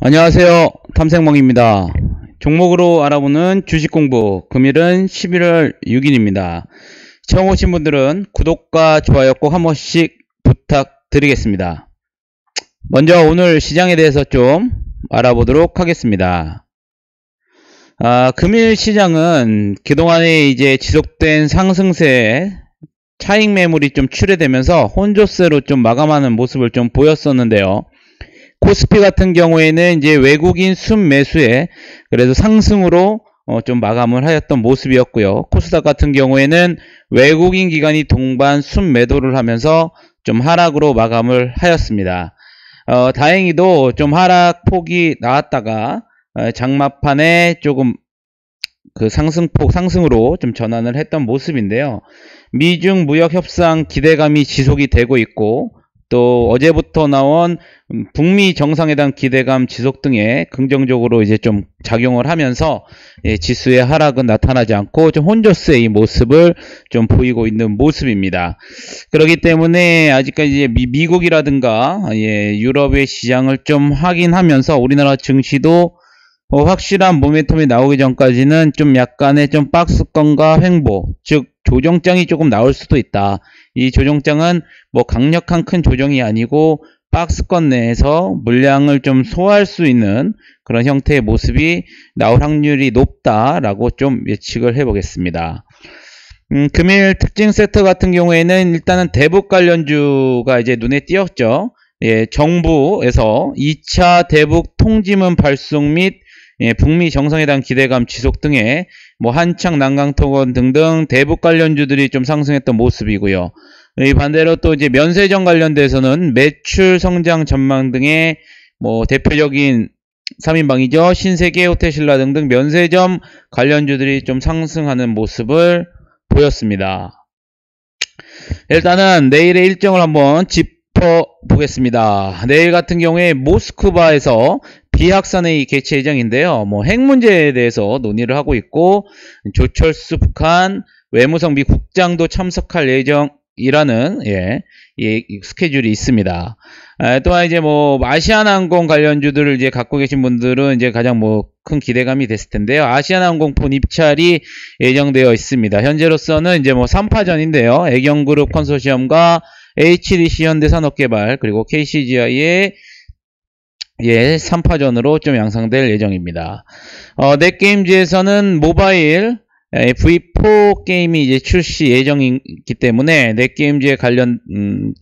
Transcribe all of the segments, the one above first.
안녕하세요. 탐색몽입니다. 종목으로 알아보는 주식공부 금일은 11월 6일입니다. 처음 오신 분들은 구독과 좋아요 꼭 한 번씩 부탁드리겠습니다. 먼저 오늘 시장에 대해서 좀 알아보도록 하겠습니다. 금일 시장은 그동안에 이제 지속된 상승세에 차익 매물이 좀 출회되면서 혼조세로 좀 마감하는 모습을 좀 보였었는데요. 코스피 같은 경우에는 이제 외국인 순매수에 그래도 상승으로 좀 마감을 하였던 모습이었고요. 코스닥 같은 경우에는 외국인 기관이 동반 순매도를 하면서 좀 하락으로 마감을 하였습니다. 다행히도 좀 하락폭이 나왔다가 장마판에 조금 그 상승폭 상승으로 좀 전환을 했던 모습인데요. 미중 무역 협상 기대감이 지속이 되고 있고, 또 어제부터 나온 북미 정상회담 기대감 지속 등에 긍정적으로 이제 좀 작용을 하면서 지수의 하락은 나타나지 않고 좀 혼조세의 모습을 좀 보이고 있는 모습입니다. 그렇기 때문에 아직까지 미국이라든가 유럽의 시장을 좀 확인하면서 우리나라 증시도 확실한 모멘텀이 나오기 전까지는 좀 약간의 좀 박스권과 횡보, 즉 조정장이 조금 나올 수도 있다. 이 조정장은 뭐 강력한 큰 조정이 아니고 박스권 내에서 물량을 좀 소화할 수 있는 그런 형태의 모습이 나올 확률이 높다라고 좀 예측을 해보겠습니다. 금일 특징 세터 같은 경우에는 일단은 대북 관련주가 이제 눈에 띄었죠. 정부에서 2차 대북 통지문 발송 및 북미 정상회담 기대감 지속 등의 뭐 한창 난강토건 등등 대북 관련주들이 좀 상승했던 모습이고요. 이 반대로 또 이제 면세점 관련돼서는 매출 성장 전망 등의 뭐 대표적인 3인방이죠. 신세계, 호텔신라 등등 면세점 관련주들이 좀 상승하는 모습을 보였습니다. 일단은 내일의 일정을 한번 짚어보겠습니다. 내일 같은 경우에 모스크바에서 비확산회의 개최 예정인데요. 뭐 핵 문제에 대해서 논의를 하고 있고, 조철수 북한 외무성 미 국장도 참석할 예정이라는 스케줄이 있습니다. 또한 이제 뭐 아시아나항공 관련주들을 이제 갖고 계신 분들은 이제 가장 뭐 큰 기대감이 됐을 텐데요. 아시아나항공폰 입찰이 예정되어 있습니다. 현재로서는 이제 뭐 3파전인데요. 애경그룹 컨소시엄과 HDC 현대산업개발 그리고 KCGI의 3파전으로 좀 양상될 예정입니다. 넷게임즈에서는 모바일 V4 게임이 이제 출시 예정이기 때문에 넷게임즈의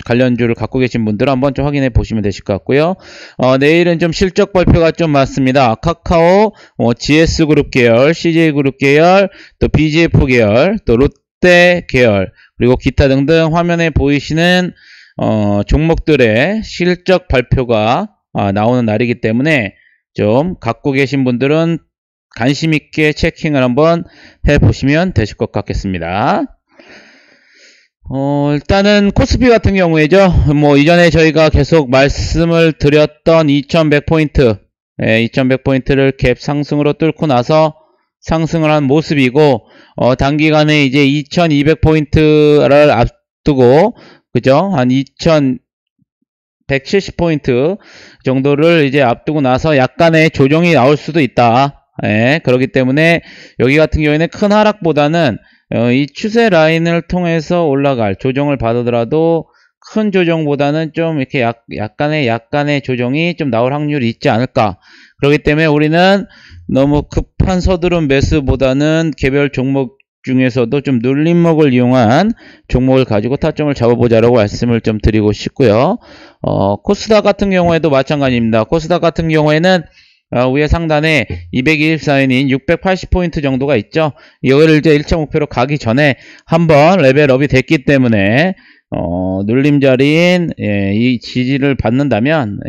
관련주를 갖고 계신 분들은 한번 좀 확인해 보시면 되실 것 같고요. 내일은 좀 실적 발표가 좀 많습니다. 카카오, GS그룹 계열, CJ그룹 계열, 또 BGF 계열, 또 롯데 계열, 그리고 기타 등등 화면에 보이시는 종목들의 실적 발표가 나오는 날이기 때문에 좀 갖고 계신 분들은 관심 있게 체킹을 한번 해보시면 되실 것 같겠습니다. 일단은 코스피 같은 경우에죠. 뭐 이전에 저희가 계속 말씀을 드렸던 2100포인트, 2100포인트를 갭 상승으로 뚫고 나서 상승을 한 모습이고, 단기간에 이제 2200포인트를 앞두고, 그죠? 한 2170포인트 정도를 이제 앞두고 나서 약간의 조정이 나올 수도 있다. 그렇기 때문에 여기 같은 경우에는 큰 하락보다는 이 추세 라인을 통해서 올라갈 조정을 받으더라도 큰 조정보다는 좀 이렇게 약간의 조정이 좀 나올 확률이 있지 않을까. 그렇기 때문에 우리는 너무 급한 서두른 매수보다는 개별 종목 중에서도 좀 눌림목을 이용한 종목을 가지고 타점을 잡아보자라고 말씀을 좀 드리고 싶고요. 코스닥 같은 경우에도 마찬가지입니다. 코스닥 같은 경우에는 위에 상단에 224인인 680포인트 정도가 있죠. 이거를 이제 1차 목표로 가기 전에 한번 레벨업이 됐기 때문에 눌림자리인 이 지지를 받는다면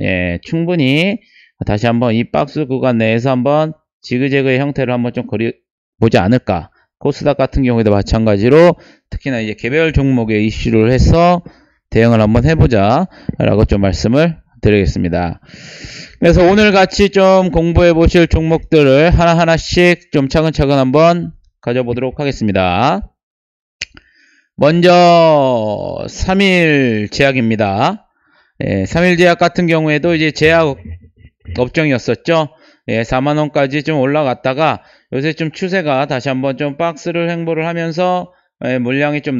충분히 다시 한번 이 박스 구간 내에서 한번 지그재그의 형태를 한번 좀 보지 않을까. 코스닥 같은 경우에도 마찬가지로 특히나 이제 개별 종목에 이슈를 해서 대응을 한번 해보자 라고 좀 말씀을 드리겠습니다. 그래서 오늘 같이 좀 공부해 보실 종목들을 하나하나씩 좀 차근차근 한번 가져보도록 하겠습니다. 먼저 3일 제약입니다. 3일 제약 같은 경우에도 이제 제약 업종이었었죠. 예, 4만원까지 좀 올라갔다가 요새 좀 추세가 다시 한번 좀 박스를 횡보를 하면서 물량이 좀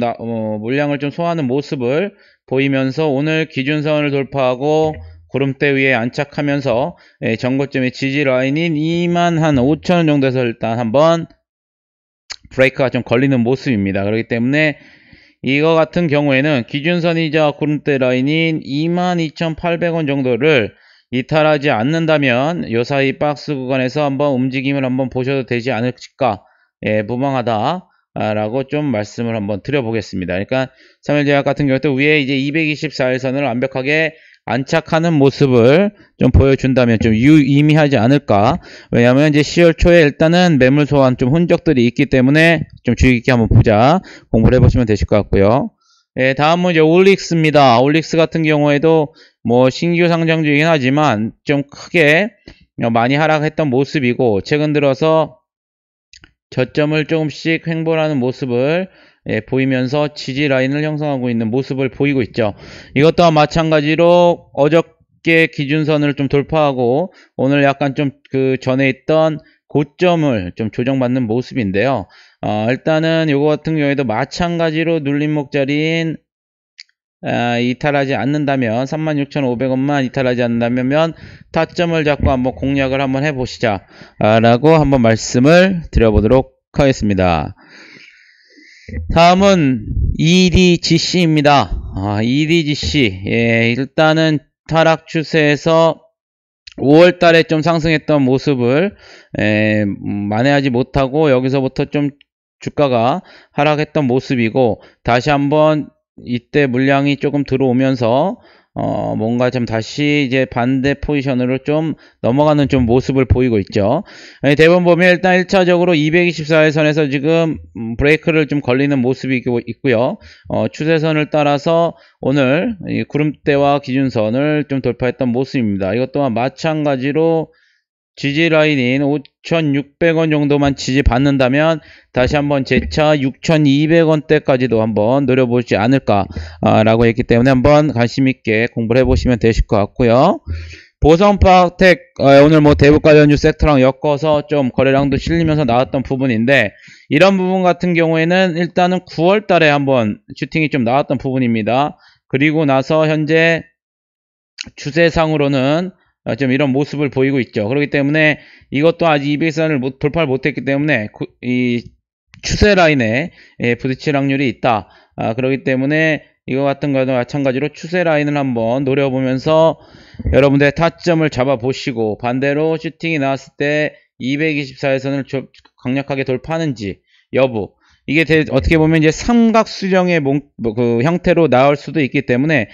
물량을 좀 소화하는 모습을 보이면서 오늘 기준선을 돌파하고 구름대 위에 안착하면서 전고점의 지지 라인인 25,000원 정도에서 일단 한번 브레이크가 좀 걸리는 모습입니다. 그렇기 때문에 이거 같은 경우에는 기준선이자 구름대 라인인 22,800원 정도를 이탈하지 않는다면 요 사이 박스 구간에서 한번 움직임을 한번 보셔도 되지 않을까, 무방하다 라고 좀 말씀을 한번 드려보겠습니다. 그러니까 3일제약 같은 경우도 위에 이제 224일선을 완벽하게 안착하는 모습을 좀 보여준다면 좀 유의미하지 않을까. 왜냐하면 이제 10월 초에 일단은 매물 소환 좀 흔적들이 있기 때문에 좀 주의 깊게 한번 보자, 공부를 해보시면 되실 것 같고요. 다음은 이제 올릭스입니다. 올릭스 같은 경우에도 뭐 신규 상장주이긴 하지만 좀 크게 많이 하락했던 모습이고, 최근 들어서 저점을 조금씩 횡보하는 모습을 보이면서 지지 라인을 형성하고 있는 모습을 보이고 있죠. 이것 또한 마찬가지로 어저께 기준선을 좀 돌파하고 오늘 약간 좀 그 전에 있던 고점을 좀 조정받는 모습인데요. 일단은 이거 같은 경우에도 마찬가지로 눌림목 자리인 이탈하지 않는다면 36,500원만 이탈하지 않는다면 타점을 잡고 한번 공략을 한번 해보시자 라고 한번 말씀을 드려보도록 하겠습니다. 다음은 EDGC입니다. EDGC, 일단은 하락 추세에서 5월달에 좀 상승했던 모습을 만회하지 못하고 여기서부터 좀 주가가 하락했던 모습이고, 다시 한번 이때 물량이 조금 들어오면서 뭔가 좀 다시 이제 반대 포지션으로 좀 넘어가는 좀 모습을 보이고 있죠. 대부분 보면 일단 1차적으로 224일선에서 지금 브레이크를 좀 걸리는 모습이 있고요. 추세선을 따라서 오늘 이 구름대와 기준선을 좀 돌파했던 모습입니다. 이것 또한 마찬가지로 지지 라인인 5,600원 정도만 지지 받는다면 다시 한번 재차 6,200원대까지도 한번 노려보지 않을까 라고 했기 때문에 한번 관심있게 공부를 해보시면 되실 것 같고요. 보성파텍 오늘 뭐 대북 관련주 섹터랑 엮어서 좀 거래량도 실리면서 나왔던 부분인데, 이런 부분 같은 경우에는 일단은 9월 달에 한번 슈팅이 좀 나왔던 부분입니다. 그리고 나서 현재 추세상으로는 좀 이런 모습을 보이고 있죠. 그렇기 때문에 이것도 아직 200선을 돌파를 못했기 때문에 이 추세 라인에 부딪힐 확률이 있다. 그렇기 때문에 이거 같은 거도 마찬가지로 추세 라인을 한번 노려보면서 여러분들의 타점을 잡아보시고, 반대로 슈팅이 나왔을 때 224일선을 강력하게 돌파하는지 여부, 이게 어떻게 보면 이제 삼각수정의 그 형태로 나올 수도 있기 때문에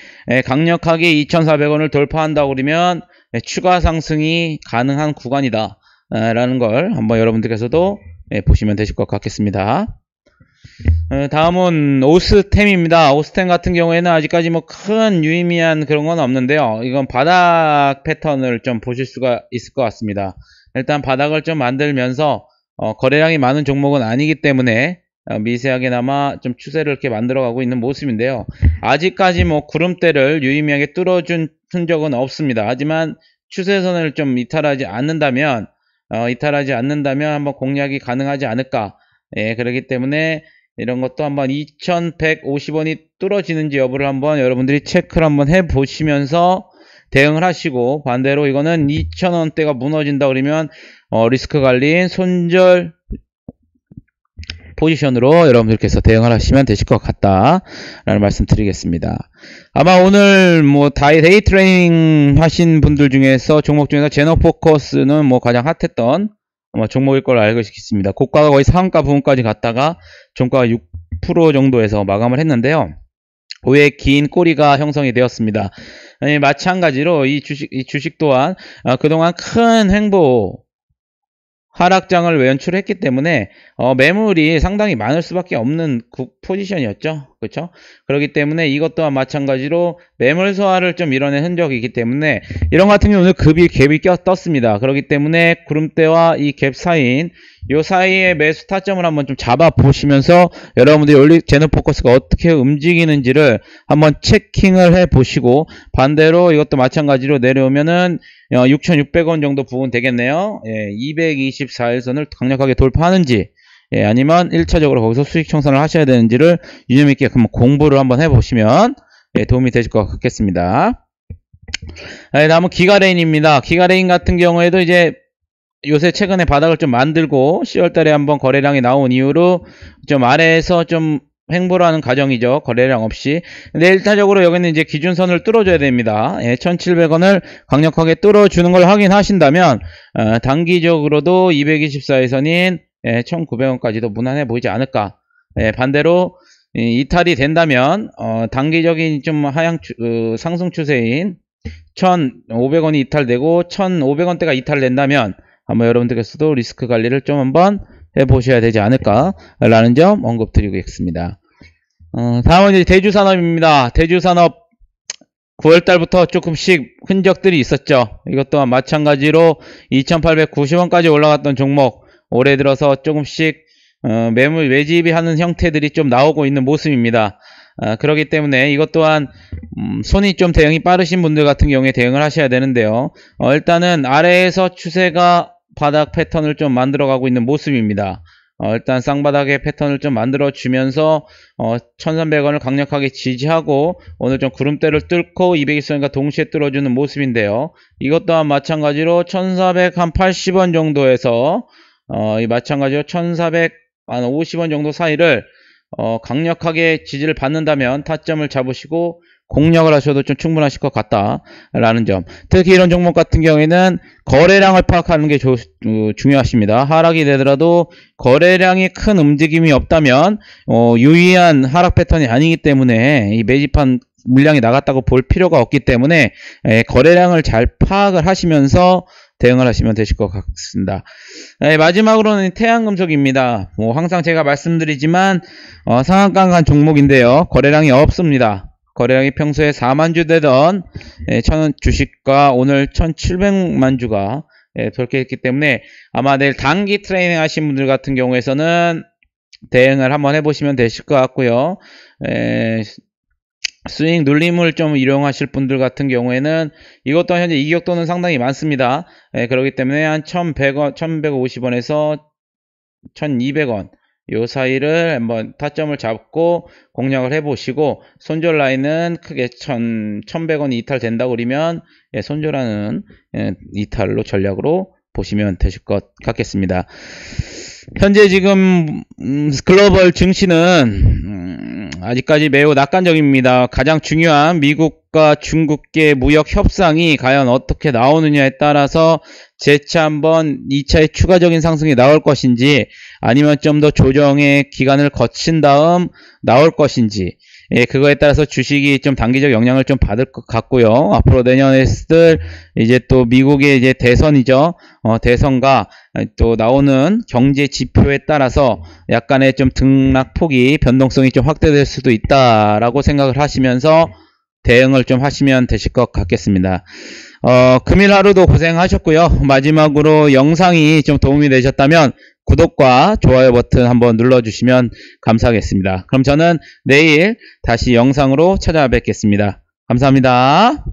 강력하게 2,400원을 돌파한다고 그러면 추가 상승이 가능한 구간이다 라는 걸 한번 여러분들께서도 보시면 되실 것 같겠습니다. 다음은 오스템입니다. 오스템 같은 경우에는 아직까지 뭐 큰 유의미한 그런 건 없는데요. 이건 바닥 패턴을 좀 보실 수가 있을 것 같습니다. 일단 바닥을 좀 만들면서 거래량이 많은 종목은 아니기 때문에 미세하게나마 좀 추세를 이렇게 만들어가고 있는 모습인데요. 아직까지 뭐 구름대를 유의미하게 뚫어준 흔적은 없습니다. 하지만 추세선을 좀 이탈하지 않는다면 한번 공략이 가능하지 않을까. 그렇기 때문에 이런 것도 한번 2,150원이 뚫어지는지 여부를 한번 여러분들이 체크를 한번 해 보시면서 대응을 하시고, 반대로 이거는 2,000원대가 무너진다 그러면 리스크 관리인 손절 포지션으로 여러분들께서 대응을 하시면 되실 것 같다 라는 말씀 드리겠습니다. 아마 오늘 뭐 데이 트레이닝 하신 분들 중에서 종목 중에서 제너포커스는 뭐 가장 핫했던 종목일 걸로 알고 있습니다. 고가가 거의 상한가 부분까지 갔다가 종가가 6% 정도에서 마감을 했는데요. 후에 긴 꼬리가 형성이 되었습니다. 마찬가지로 이 주식 또한 그동안 큰 횡보 하락장을 연출했기 때문에 매물이 상당히 많을 수밖에 없는 포지션이었죠. 그렇죠? 그렇기 때문에 이것 또한 마찬가지로 매물 소화를 좀 이뤄낸 흔적이 있기 때문에 이런 같은 경우는 갭이 떴습니다. 그렇기 때문에 구름대와 이 갭 사이인 요 사이에 매수 타점을 한번 좀 잡아 보시면서 여러분들이 제너포커스가 어떻게 움직이는지를 한번 체킹을 해 보시고, 반대로 이것도 마찬가지로 내려오면은 6,600원 정도 부분 되겠네요. 224일선을 강력하게 돌파하는지, 아니면 1차적으로 거기서 수익 청산을 하셔야 되는지를 유념있게 한번 공부를 한번 해보시면 도움이 되실 것 같겠습니다. 다음은 기가레인입니다. 기가레인 같은 경우에도 이제 요새 최근에 바닥을 좀 만들고 10월달에 한번 거래량이 나온 이후로 좀 아래에서 좀 횡보를 하는 과정이죠. 거래량 없이. 근데 일차적으로 여기는 이제 기준선을 뚫어줘야 됩니다. 1700원을 강력하게 뚫어주는 걸 확인하신다면 단기적으로도 224일선인 1900원까지도 무난해 보이지 않을까. 반대로 이탈이 된다면 단기적인 좀 상승 추세인 1,500원이 이탈되고 1,500원대가 이탈된다면 한번 여러분들께서도 리스크 관리를 좀 한번 해보셔야 되지 않을까 라는 점 언급드리겠습니다. 다음은 이제 대주산업입니다. 대주산업 9월달부터 조금씩 흔적들이 있었죠. 이것 또한 마찬가지로 2,890원까지 올라갔던 종목, 올해 들어서 조금씩 매물 매집이 하는 형태들이 좀 나오고 있는 모습입니다. 그렇기 때문에 이것 또한 손이 좀 대응이 빠르신 분들 같은 경우에 대응을 하셔야 되는데요. 일단은 아래에서 추세가 바닥 패턴을 좀 만들어 가고 있는 모습입니다. 일단 쌍바닥의 패턴을 좀 만들어 주면서 1300원을 강력하게 지지하고 오늘 좀 구름대를 뚫고 220원과 동시에 뚫어주는 모습인데요. 이것 또한 마찬가지로 1480원 정도에서 마찬가지로 1450원 정도 사이를 강력하게 지지를 받는다면 타점을 잡으시고 공략을 하셔도 좀 충분하실 것 같다라는 점. 특히 이런 종목 같은 경우에는 거래량을 파악하는 게 중요하십니다. 하락이 되더라도 거래량이 큰 움직임이 없다면 유의한 하락 패턴이 아니기 때문에 이 매집한 물량이 나갔다고 볼 필요가 없기 때문에 거래량을 잘 파악을 하시면서 대응을 하시면 되실 것 같습니다. 마지막으로는 태양금속입니다. 항상 제가 말씀드리지만 상한가 종목인데요. 거래량이 없습니다. 거래량이 평소에 4만주 되던 주식과 오늘 1700만주가 그렇게 했기 때문에 아마 내일 단기 트레이닝 하신 분들 같은 경우에서는 대응을 한번 해보시면 되실 것 같고요. 스윙 눌림을 좀 이용하실 분들 같은 경우에는 이것 또한 현재 이격도는 상당히 많습니다. 그렇기 때문에 한 1100원, 1150원에서 1200원 요 사이를 한번 타점을 잡고 공략을 해보시고, 손절 라인은 크게 1100원이 이탈된다고 그러면 손절하는 이탈로 전략으로 보시면 되실 것 같겠습니다. 현재 지금 글로벌 증시는 아직까지 매우 낙관적입니다. 가장 중요한 미국과 중국계 무역 협상이 과연 어떻게 나오느냐에 따라서 재차 한번 2차의 추가적인 상승이 나올 것인지, 아니면 좀 더 조정의 기간을 거친 다음 나올 것인지, 그거에 따라서 주식이 좀 단기적 영향을 좀 받을 것 같고요. 앞으로 내년에 있을 이제 또 미국의 이제 대선이죠. 대선과 또 나오는 경제 지표에 따라서 약간의 좀 등락폭이 변동성이 좀 확대될 수도 있다라고 생각을 하시면서 대응을 좀 하시면 되실 것 같겠습니다. 금일 하루도 고생하셨고요. 마지막으로 영상이 좀 도움이 되셨다면 구독과 좋아요 버튼 한번 눌러주시면 감사하겠습니다. 그럼 저는 내일 다시 영상으로 찾아뵙겠습니다. 감사합니다.